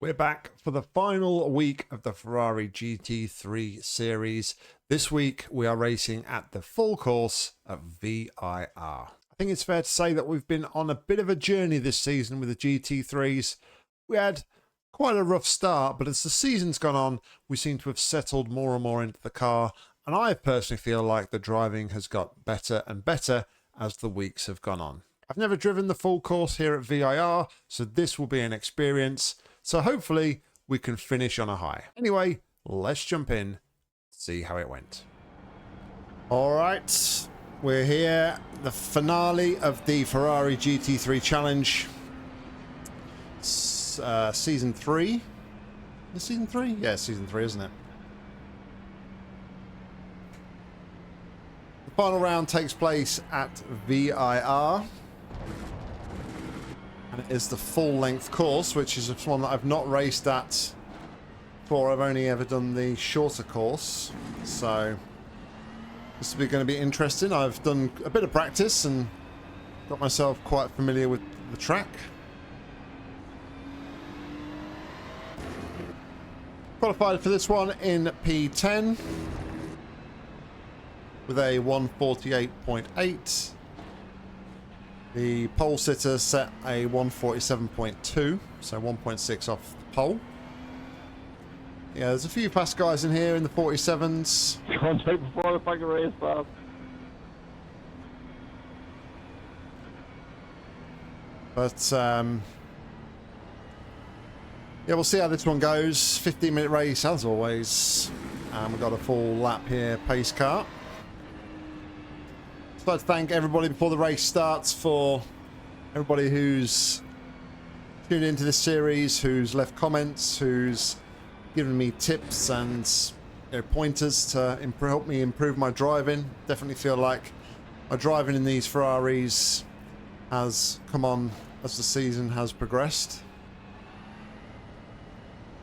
We're back for the final week of the Ferrari GT3 series. This week we are racing at the full course at VIR. I think it's fair to say that we've been on a bit of a journey this season with the GT3s. We had quite a rough start, but as the season's gone on, we seem to have settled more and more into the car. And I personally feel like the driving has got better and better as the weeks have gone on. I've never driven the full course here at VIR, so this will be an experience. So hopefully we can finish on a high. Anyway, let's jump in, see how it went. All right, we're here. The finale of the Ferrari GT3 Challenge. Season 3. Is it season 3? Yeah, season 3, isn't it? The final round takes place at VIR. And it is the full-length course, which is one that I've not raced at before. I've only ever done the shorter course. So this is going to be interesting. I've done a bit of practice and got myself quite familiar with the track. Qualified for this one in P10 with a 148.8. The pole sitter set a 147.2, so 1.6 off the pole. Yeah, there's a few fast guys in here in the 47s. Contact before the fucking race starts. But yeah, we'll see how this one goes. 15-minute race as always. We've got a full lap here, pace car. I'd like to thank everybody before the race starts for everybody who's tuned into this series, who's left comments, who's given me tips and pointers to help me improve my driving. Definitely feel like my driving in these Ferraris has come on as the season has progressed.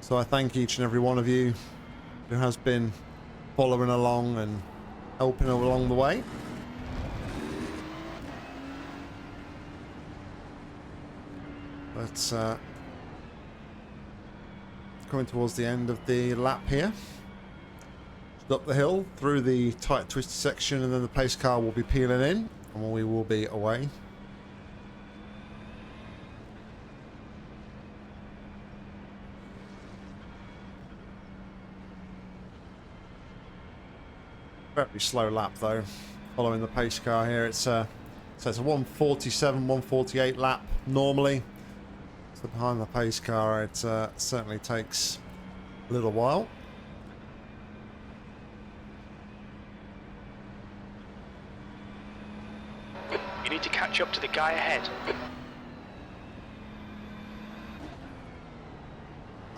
So I thank each and every one of you who has been following along and helping along the way. But coming towards the end of the lap here. Just up the hill through the tight twisty section, and then the pace car will be peeling in and we will be away. Very slow lap though, following the pace car here. So it's a 147, 148 lap normally. So behind the pace car, it certainly takes a little while. You need to catch up to the guy ahead.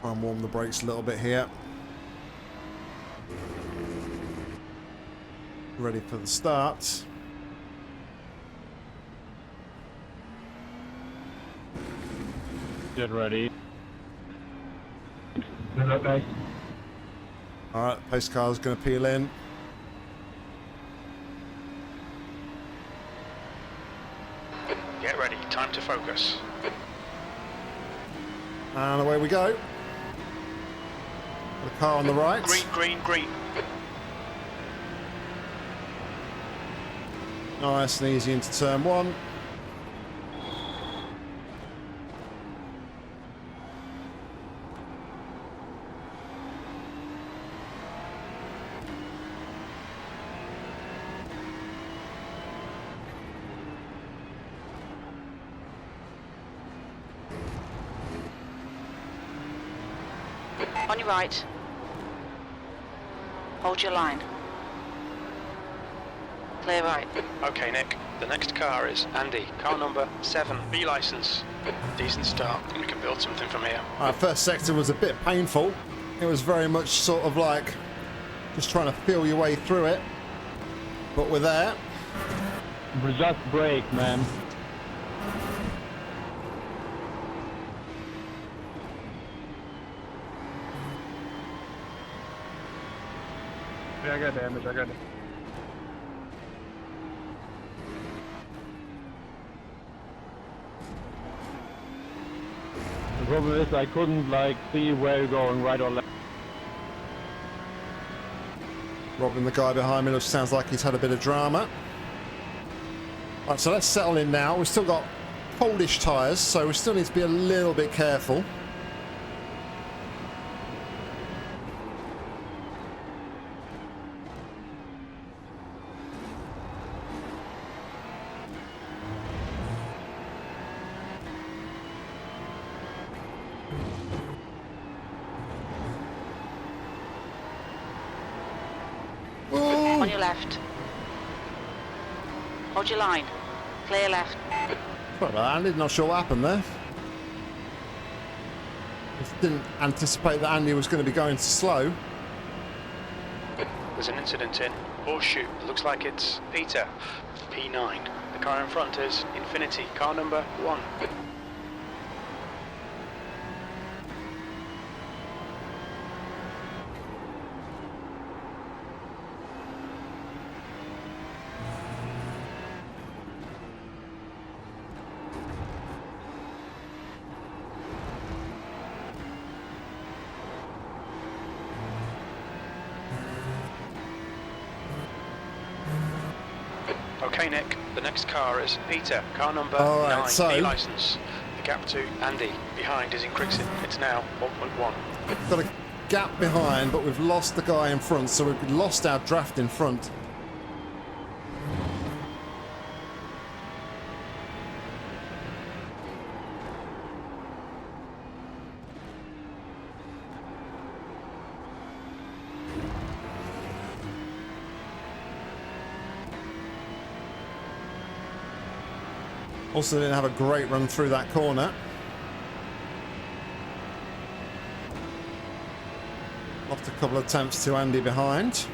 Try and warm the brakes a little bit here. Ready for the start. Get ready. Okay. Alright, pace car is going to peel in. Get ready, time to focus. And away we go. The car on the right. Green, green, green. Nice and easy into turn one. On your right. Hold your line. Clear right. Okay, Nick. The next car is Andy. Car number 7. B license. Decent start. We can build something from here. Our first sector was a bit painful. It was very much sort of like just trying to feel your way through it. But we're there. Just brake, man. Yeah, I got damage. I got it. problem is I couldn't like see where you're going, right or left. Robbing the guy behind me, which sounds like he's had a bit of drama. Right, so let's settle in now. We've still got coldish tyres, so we still need to be a little bit careful. On your left. Hold your line. Clear left. Sorry about that, Andy. Not sure what happened there. Just didn't anticipate that Andy was going to be going so slow. There's an incident in Horseshoe. It looks like it's Peter, P9. The car in front is Infinity, car number 1. Okay, Nick, the next car is Peter, car number 9, so B licence. The gap to Andy behind is increasing. It's now 1.1. Got a gap behind, but we've lost the guy in front, so we've lost our draft in front. Also didn't have a great run through that corner. Lost a couple of attempts to Andy behind.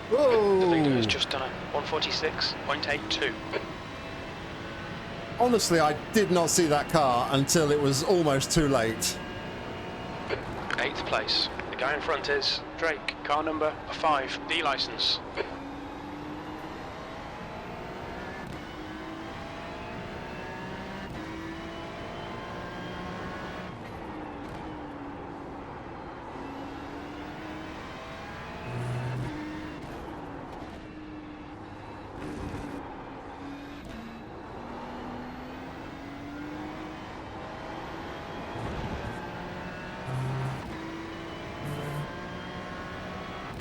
The leader has just done a 146.82. Honestly, I did not see that car until it was almost too late. 8th place. The guy in front is Drake, car number 5, D licence.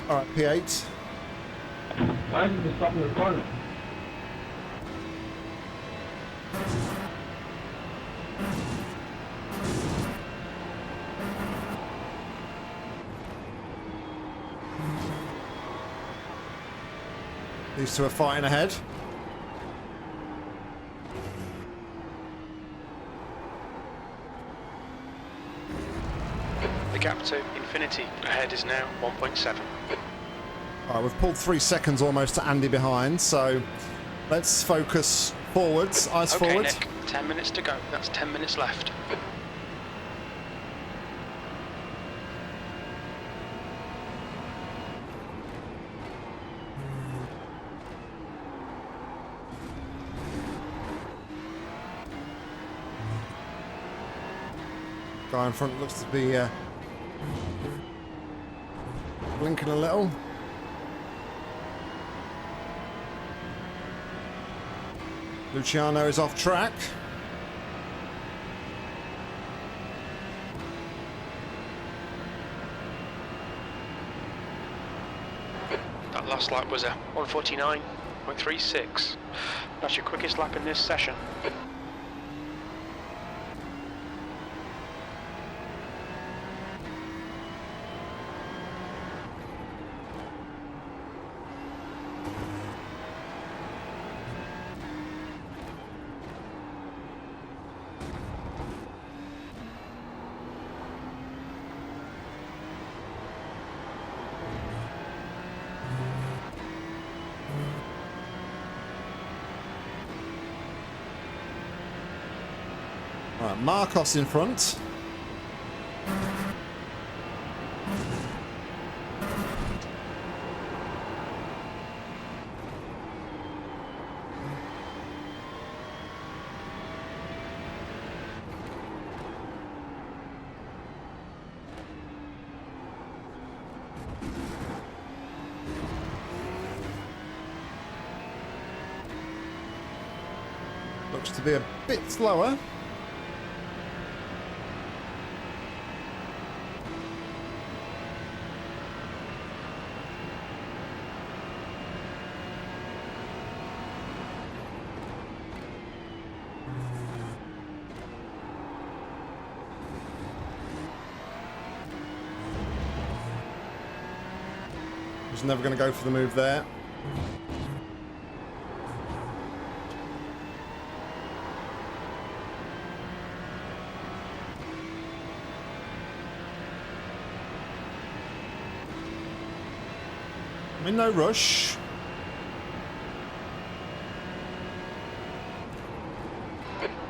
All right, P8. Why did you stop in the corner? These two are fighting ahead. The gap to Infinity ahead is now 1.7. All right, we've pulled 3 seconds almost to Andy behind, so let's focus forwards, eyes Okay, forward. Nick, 10 minutes to go. That's 10 minutes left. Guy in front looks to be blinking a little. Luciano is off track. That last lap was a 149.36. That's your quickest lap in this session. Right, Marcos in front. Looks to be a bit slower. Was never going to go for the move there. I'm in no rush.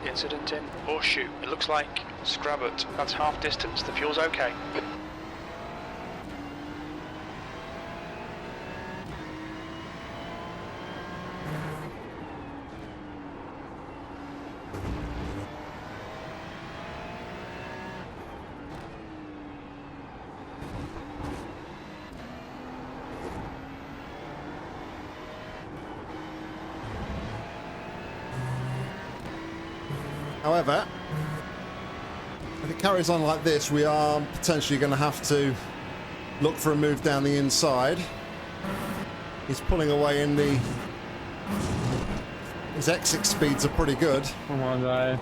Incident in Horseshoe. It looks like Scrabbit. That's half distance. The fuel's okay. However, if it carries on like this, we are potentially going to have to look for a move down the inside. He's pulling away in the... His exit speeds are pretty good. Come on, guy.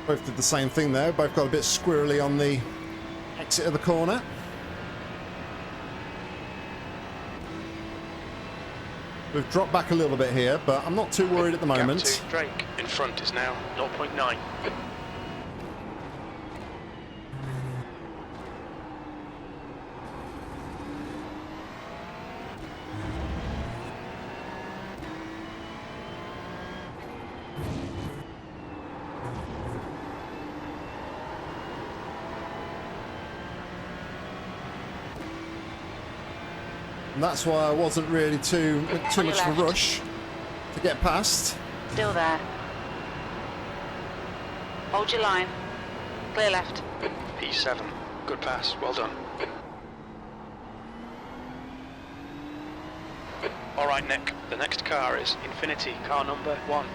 Both did the same thing there. Both got a bit squirrely on the exit of the corner. We've dropped back a little bit here, but I'm not too worried at the moment. Gap to Drake in front is now 0.9. And that's why I wasn't really too much of a rush to get past. Still there. Hold your line. Clear left. P7. Good pass. Well done. All right, Nick. The next car is Infinity, car number 1.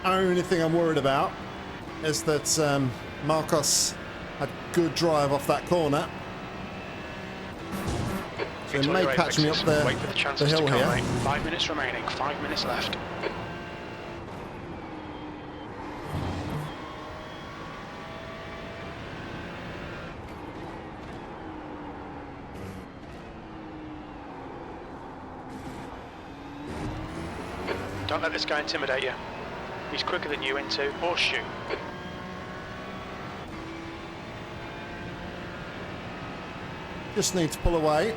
Only thing I'm worried about is that Marcos had good drive off that corner. So he may catch me up there Wait for the chances the hill to come, here. mate. 5 minutes remaining. 5 minutes left. Don't let this guy intimidate you. He's quicker than you into Horseshoe. Just need to pull away.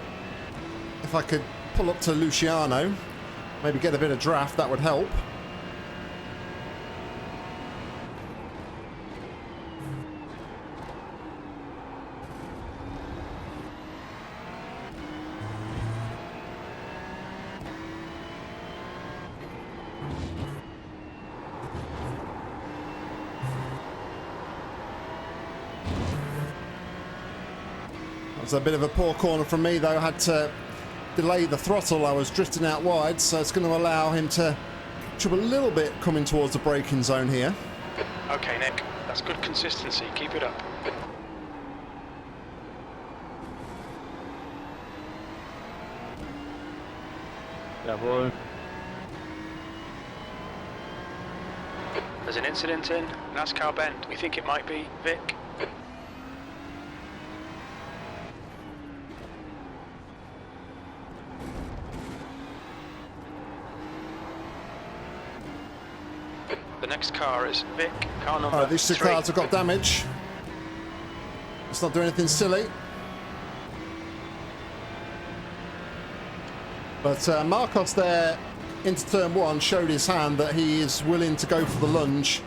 If I could pull up to Luciano, maybe get a bit of draft, that would help. That was a bit of a poor corner from me though. I had to delay the throttle. I was drifting out wide, so it's going to allow him to catch up a little bit coming towards the braking zone here. Okay, Nick. That's good consistency. Keep it up. Jawohl. There's an incident in NASCAR Bend. We think it might be Vic. The next car is Vic, car number Alright, these two 3. cars have got damage. Let's not do anything silly. But Marcos there into turn 1 showed his hand that he is willing to go for the lunge.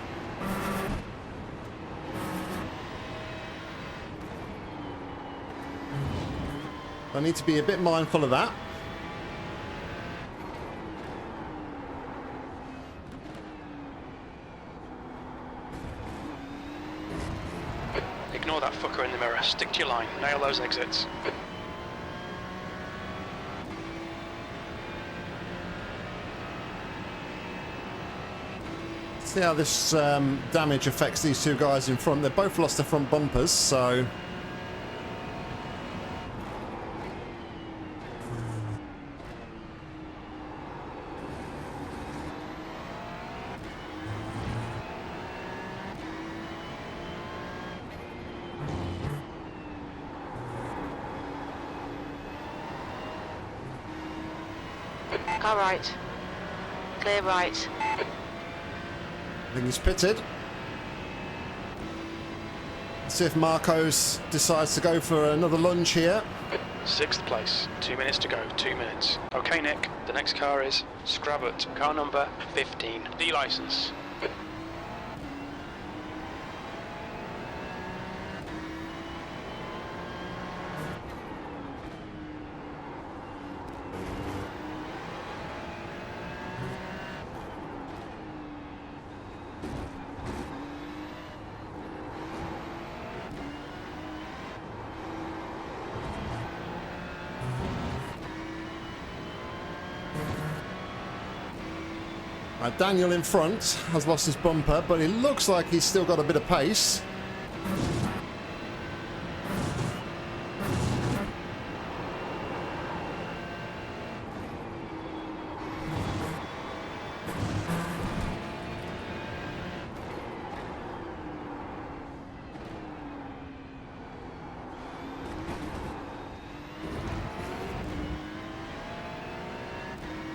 I need to be a bit mindful of that. Ignore that fucker in the mirror. Stick to your line. Nail those exits. See how this damage affects these two guys in front. They've both lost their front bumpers, so... Car right. Clear right. I think he's pitted. Let's see if Marcos decides to go for another lunge here. 6th place. 2 minutes to go. 2 minutes. Okay, Nick. The next car is Scrabbit, car number 15. D license. Daniel in front has lost his bumper, but it looks like he's still got a bit of pace.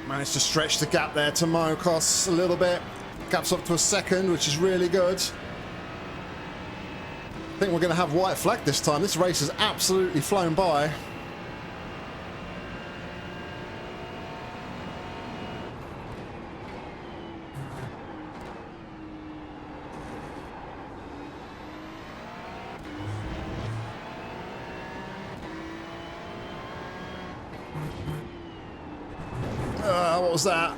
Managed to stretch the gap there to Marcos a little bit. Gap's up to a second, which is really good. I think we're going to have white flag this time. This race has absolutely flown by. What was that?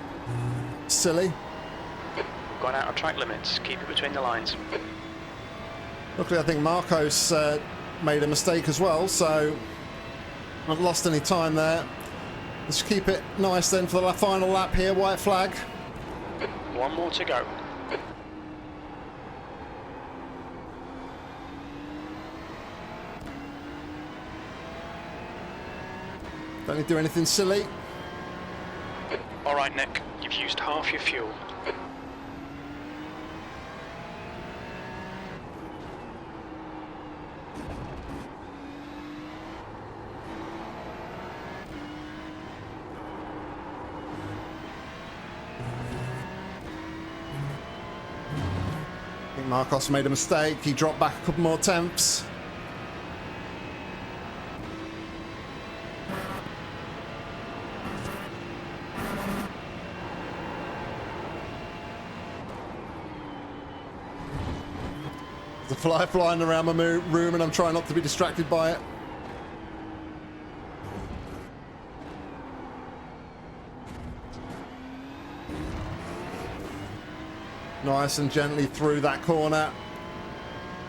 Silly. We've gone out of track limits. Keep it between the lines. Luckily, I think Marcos made a mistake as well, so not lost any time there. Let's keep it nice then for the final lap here. White flag. 1 more to go. Don't need to do anything silly. All right, Nick. You've used half your fuel. I think Marcos made a mistake. He dropped back a couple more tenths. There's a fly flying around my room and I'm trying not to be distracted by it. Nice and gently through that corner.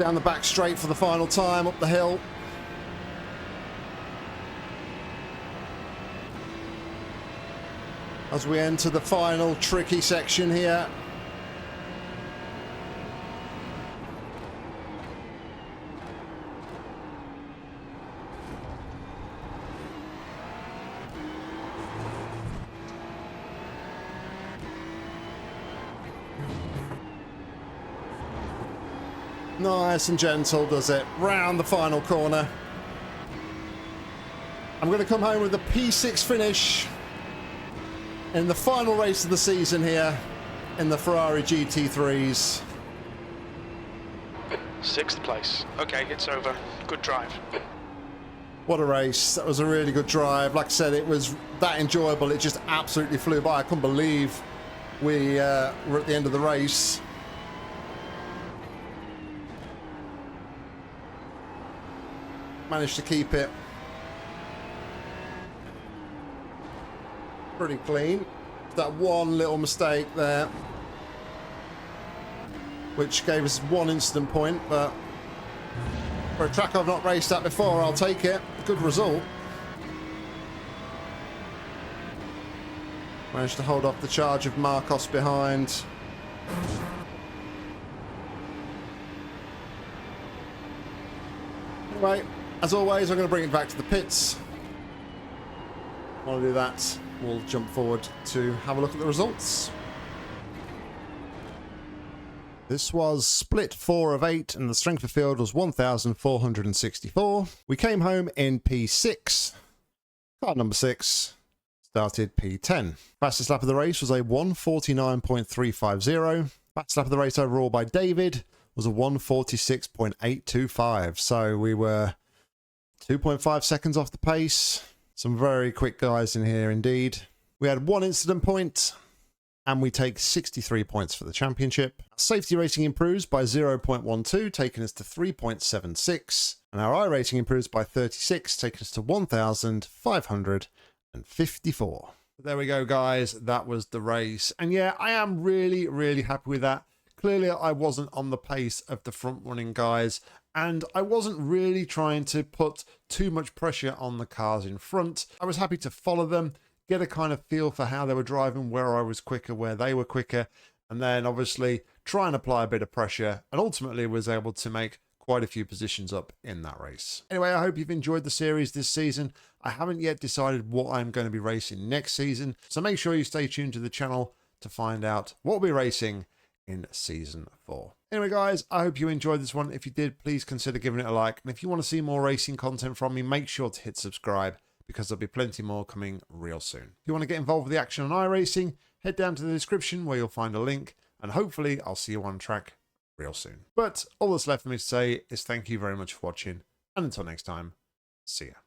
Down the back straight for the final time, up the hill. As we enter the final tricky section here. Nice and gentle does it. Round the final corner. I'm going to come home with a P6 finish in the final race of the season here in the Ferrari GT3s. 6th place. Okay, it's over. Good drive. What a race. That was a really good drive. Like I said, it was that enjoyable. It just absolutely flew by. I couldn't believe we were at the end of the race. Managed to keep it pretty clean. That one little mistake there, which gave us 1 incident point, but for a track I've not raced at before, I'll take it. Good result. Managed to hold off the charge of Marcos behind. Anyway, as always, I'm going to bring it back to the pits. While I do that, we'll jump forward to have a look at the results. This was split 4 of 8 and the strength of field was 1,464. We came home in P6. Car number 6 started P10. Fastest lap of the race was a 1:49.350. Fastest lap of the race overall by David was a 1:46.825. So we were 2.5 seconds off the pace. Some very quick guys in here indeed. We had 1 incident point, and we take 63 points for the championship. Safety rating improves by 0.12, taking us to 3.76. And our iRacing improves by 36, taking us to 1,554. There we go, guys. That was the race. And yeah, I am really, really happy with that. Clearly, I wasn't on the pace of the front-running guys, and I wasn't really trying to put too much pressure on the cars in front. I was happy to follow them, get a kind of feel for how they were driving, where I was quicker, where they were quicker, and then obviously try and apply a bit of pressure, and ultimately was able to make quite a few positions up in that race. Anyway, I hope you've enjoyed the series this season. I haven't yet decided what I'm going to be racing next season, so make sure you stay tuned to the channel to find out what we'll be racing in season 4. Anyway, guys, I hope you enjoyed this one. If you did, please consider giving it a like, and if you want to see more racing content from me, make sure to hit subscribe, because there'll be plenty more coming real soon. If you want to get involved with the action on iRacing, head down to the description where you'll find a link, and hopefully I'll see you on track real soon. But all that's left for me to say is thank you very much for watching, and until next time, see ya.